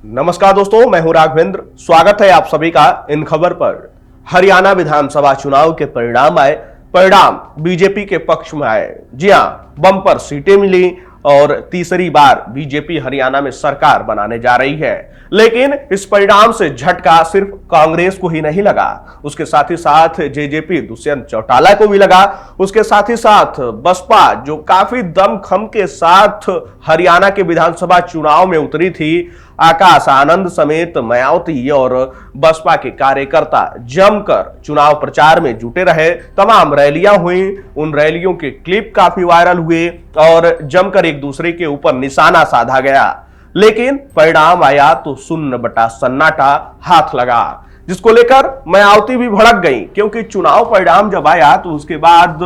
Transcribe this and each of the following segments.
नमस्कार दोस्तों, मैं हूं राघवेंद्र। स्वागत है आप सभी का इन खबर पर। हरियाणा विधानसभा चुनाव के परिणाम आए। परिणाम बीजेपी के पक्ष में आए। जी हां, बम्पर सीटें मिली और तीसरी बार बीजेपी हरियाणा में सरकार बनाने जा रही है। लेकिन इस परिणाम से झटका सिर्फ कांग्रेस को ही नहीं लगा, उसके साथ ही साथ जेजेपी दुष्यंत चौटाला को भी लगा। उसके साथ ही साथ बसपा, जो काफी दमखम के साथ हरियाणा के विधानसभा चुनाव में उतरी थी, आकाश आनंद समेत मायावती और बसपा के कार्यकर्ता जमकर चुनाव प्रचार में जुटे रहे। तमाम रैलियां हुई, उन रैलियों के क्लिप काफी वायरल हुए और जमकर एक दूसरे के ऊपर निशाना साधा गया। लेकिन परिणाम आया तो शून्य बटा सन्नाटा हाथ लगा, जिसको लेकर मायावती भी भड़क गई, क्योंकि चुनाव परिणाम जब आया तो उसके बाद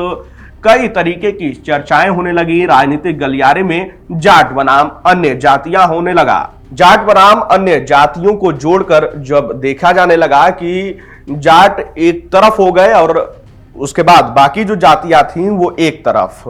कई तरीके की चर्चाएं होने लगी। राजनीतिक गलियारे में जाट बनाम अन्य जातियां होने लगा। जाट बनाम अन्य जातियों को जोड़कर जब देखा जाने लगा कि जाट एक तरफ हो गए और उसके बाद बाकी जो जातियां थीं वो एक तरफ।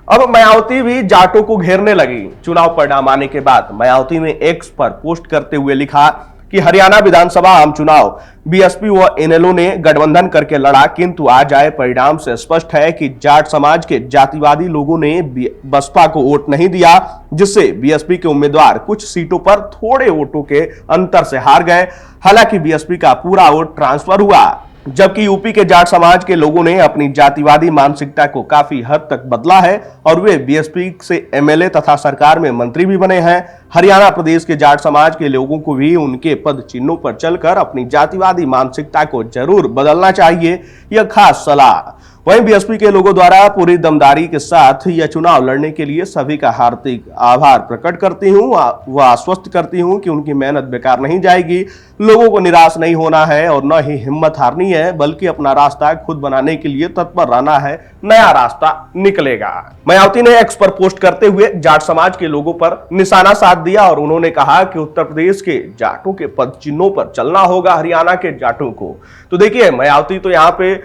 अब मायावती भी जाटों को घेरने लगी। चुनाव परिणाम आने के बाद मायावती ने एक्स पर पोस्ट करते हुए लिखा कि हरियाणा विधानसभा आम चुनाव बीएसपी व इनेलो ने गठबंधन करके लड़ा, किंतु आज आए परिणाम से स्पष्ट है कि जाट समाज के जातिवादी लोगों ने बसपा को वोट नहीं दिया, जिससे बीएसपी के उम्मीदवार कुछ सीटों पर थोड़े वोटों के अंतर से हार गए। हालांकि बीएसपी का पूरा वोट ट्रांसफर हुआ, जबकि यूपी के जाट समाज के लोगों ने अपनी जातिवादी मानसिकता को काफी हद तक बदला है और वे बीएसपी से एमएलए तथा सरकार में मंत्री भी बने हैं। हरियाणा प्रदेश के जाट समाज के लोगों को भी उनके पद चिन्हों पर चलकर अपनी जातिवादी मानसिकता को जरूर बदलना चाहिए, यह खास सलाह। वहीं बीएसपी के लोगों द्वारा पूरी दमदारी के साथ यह चुनाव लड़ने के लिए सभी का हार्दिक आभार प्रकट करती हूं। वह आश्वस्त करती हूं कि उनकी मेहनत बेकार नहीं जाएगी। लोगों को निराश नहीं होना है और न ही हिम्मत हारनी है, बल्कि अपना रास्ता खुद बनाने के लिए तत्पर रहना है। नया रास्ता निकलेगा। मायावती ने एक्स पर पोस्ट करते हुए जाट समाज के लोगों पर निशाना साध दिया और उन्होंने कहा कि उत्तर प्रदेश के जाटों के पद चिन्हों पर चलना होगा हरियाणा के जाटों को। तो देखिए, मायावती तो यहाँ पे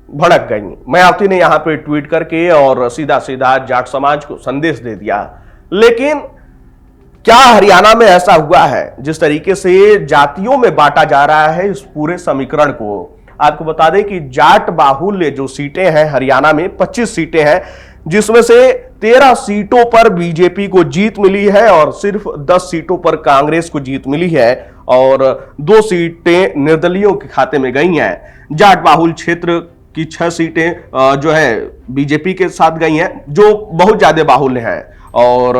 भड़क गई। मायावती ने यहां पे ट्वीट करके और सीधा सीधा जाट समाज को संदेश दे दिया। लेकिन क्या हरियाणा में ऐसा हुआ है? जिस तरीके से जातियों में बांटा जा रहा है इस पूरे समीकरण को, आपको बता दें कि जाट बाहुल्य जो सीटें हैं हरियाणा में 25 सीटें हैं, जिसमें से 13 सीटों पर बीजेपी को जीत मिली है और सिर्फ 10 सीटों पर कांग्रेस को जीत मिली है और 2 सीटें निर्दलीयों के खाते में गई हैं। जाट बाहुल क्षेत्र की 6 सीटें जो है बीजेपी के साथ गई हैं, जो बहुत ज्यादा बाहुल्य हैं। और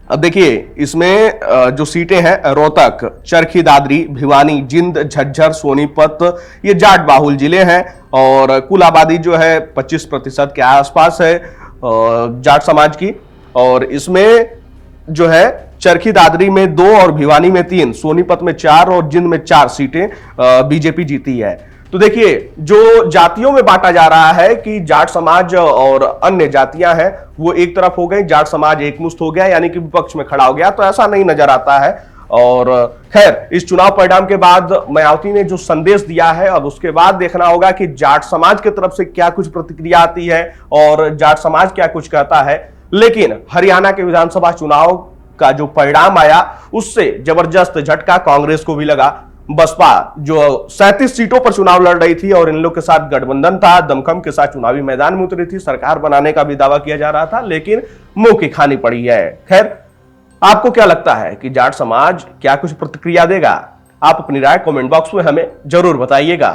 अब देखिए, इसमें जो सीटें हैं रोहतक, चरखी दादरी, भिवानी, जिंद, झज्जर, सोनीपत, ये जाट बाहुल जिले हैं और कुल आबादी जो है 25% के आसपास है जाट समाज की। और इसमें जो है चरखी दादरी में 2 और भिवानी में 3, सोनीपत में 4 और जिंद में 4 सीटें बीजेपी जीती है। तो देखिए, जो जातियों में बांटा जा रहा है कि जाट समाज और अन्य जातियां हैं वो एक तरफ हो गई, जाट समाज एकमुश्त हो गया, यानी कि विपक्ष में खड़ा हो गया, तो ऐसा नहीं नजर आता है। और खैर, इस चुनाव परिणाम के बाद मायावती ने जो संदेश दिया है, अब उसके बाद देखना होगा कि जाट समाज की तरफ से क्या कुछ प्रतिक्रिया आती है और जाट समाज क्या कुछ कहता है। लेकिन हरियाणा के विधानसभा चुनाव का जो परिणाम आया, उससे जबरदस्त झटका कांग्रेस को भी लगा। बसपा जो 37 सीटों पर चुनाव लड़ रही थी और इन लोग के साथ गठबंधन था, दमखम के साथ चुनावी मैदान में उतरी थी, सरकार बनाने का भी दावा किया जा रहा था, लेकिन मुंह की खानी पड़ी है। खैर, आपको क्या लगता है कि जाट समाज क्या कुछ प्रतिक्रिया देगा? आप अपनी राय कमेंट बॉक्स में हमें जरूर बताइएगा।